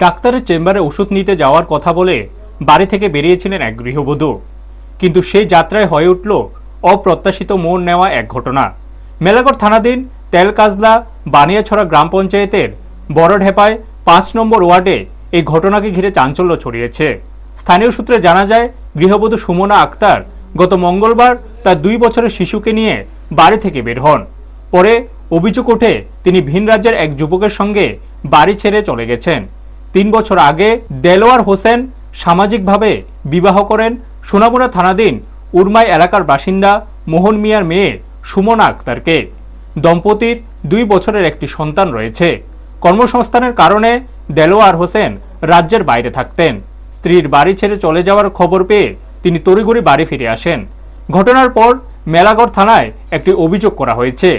ডাক্তারের চেম্বারে ওষুধ নিতে যাওয়ার কথা বলে বাড়ি থেকে বেরিয়েছিলেন এক গৃহবধূ, কিন্তু সেই যাত্রায় হয়ে উঠল অপ্রত্যাশিত মোড় নেওয়া এক ঘটনা। মেলাগড় থানাধীন তেলকাজলা বানিয়াছড়া গ্রাম পঞ্চায়েতের বড়ঢেপায় ৫ নম্বর ওয়ার্ডে এই ঘটনাকে ঘিরে চাঞ্চল্য ছড়িয়েছে। স্থানীয় সূত্রে জানা যায়, গৃহবধূ সুমনা আক্তার গত মঙ্গলবার তার ২ বছরের শিশুকে নিয়ে বাড়ি থেকে বের হন। পরে অভিযোগ ওঠে তিনি ভিন রাজ্যের এক যুবকের সঙ্গে বাড়ি ছেড়ে চলে গেছেন। ৩ বছর আগে দেলোয়ার হোসেন সামাজিকভাবে বিবাহ করেন সোনামুড়া থানাধীন উরমাই এলাকার বাসিন্দা মোহন মিয়ার মেয়ে সুমনা আক্তারকে। দম্পতির ২ বছরের একটি সন্তান রয়েছে। কর্মসংস্থানের কারণে দেলোয়ার হোসেন রাজ্যের বাইরে থাকতেন। স্ত্রীর বাড়ি ছেড়ে চলে যাওয়ার খবর পেয়ে তিনি তড়িঘড়ি বাড়ি ফিরে আসেন। ঘটনার পর মেলাগড় থানায় একটি অভিযোগ করা হয়েছে।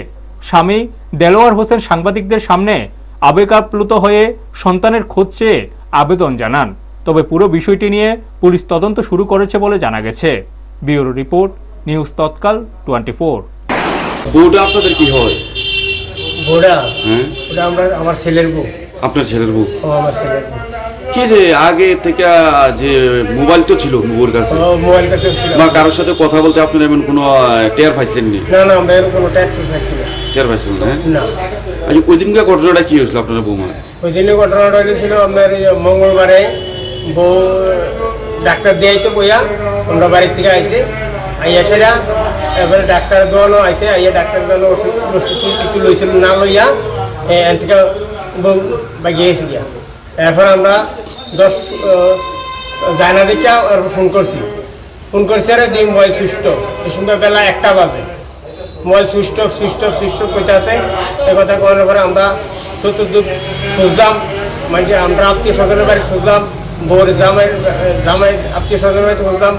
স্বামী দেলোয়ার হোসেন সাংবাদিকদের সামনে আবেগাপ্লুত হয়ে সন্তানের খোঁজ চেয়ে আবেদন জানান। তবে পুরো বিষয়টি নিয়ে পুলিশ তদন্ত শুরু করেছে বলে জানা গেছে। ব্যুরো রিপোর্ট, নিউজ তৎকাল 24। বউটা আপনাদের কি হয়? বউটা ওটা আমার ছেলের বউ। আপনার ছেলের বউ? ও আমার ছেলের বউ। কি রে, আগে থেকে যে মোবাইল তো ছিল বউর কাছে, মোবাইলটা তো ছিল বা কারোর সাথে কথা বলতে আপনার এমন কোনো টের পাইছেন নি? না, আমরা এরকম কোনো ট্যাক্টর পাইছি না। টের পাইছেন না? না। আচ্ছা, ওই দিনকার ঘটনাটা কি হয়েছিল আপনার বৌমা? ওই দিনে ঘটনাটা হয়েছিল আপনার মঙ্গলবারে বউ ডাক্তার দিয়াই তো বইয়া আমরা বাড়ির থেকে আইসি আইয়া সেরা, এবারে ডাক্তার দোয়ানো আইসে, আইয়া ডাক্তার দোয়ানো ওষুধ কিছু লইছিল না লইয়া এন থেকে বউ বাগিয়েছি গিয়া। এরপর আমরা 10 জানা দেখে ফোন করছি আর দিই মোবাইল সুইচ অফ। এই সময় বেলা 1টা বাজে, মোবাইল সুইচ অফ কইতে আছে। এই কথা করার পরে আমরা চতুর্দিক খুঁজলাম, মানে আমরা আত্মীয় স্বজনের বাড়ি খুঁজলাম, বউর জামাই আত্মীয় স্বজনের বাড়িতে খুঁজলাম,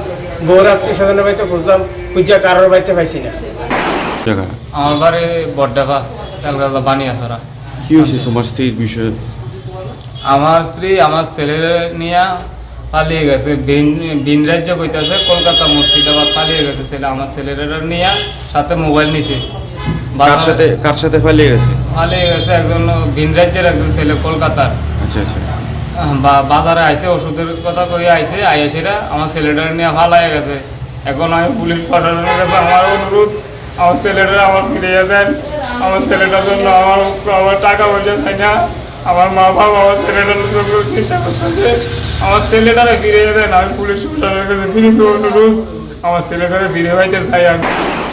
বউর আত্মীয় স্বজনের বাড়িতে খুঁজলাম, খুঁজা কারোর বাড়িতে পাইছি না। আমার বাড়ি বড়ডাবা, তেলগাজা বানিয়াছড়া। কি হয়েছে তোমার স্ত্রীর বিষয়ে? আমার স্ত্রী আমার ছেলের নিয়ে পালিয়ে গেছে, ভিন রাজ্য কইতেছে, কলকাতা মুর্শিদাবাদ পালিয়ে গেছে ছেলে। আমার ছেলের নিয়ে সাথে মোবাইল নিছে। কার সাথে পালিয়ে গেছে? পালিয়ে গেছে একজন ভিন রাজ্যের একজন ছেলে কলকাতার। আচ্ছা আচ্ছা। বাজারে আইসে, ওষুধের কথা কই আইসে, আইসেরা আমার ছেলেটার নিয়ে পালিয়ে গেছে। এখন আমি পুলিশ প্রশাসনের কাছে আমার অনুরোধ, আমার ছেলেটা আমার ফিরিয়ে দেন। আমার ছেলেটার জন্য আমার টাকা পয়সা চাই না। আমার মা বাবা আমার ছেলেটার জন্য চিন্তা করতেছে, আমার ছেলেটারে ফিরিয়ে দেন। আমি পুলিশ প্রশাসনের কাছে বিনীত অনুরোধ, আমার ছেলেটারে ফিরে পাইতে চাই আমি।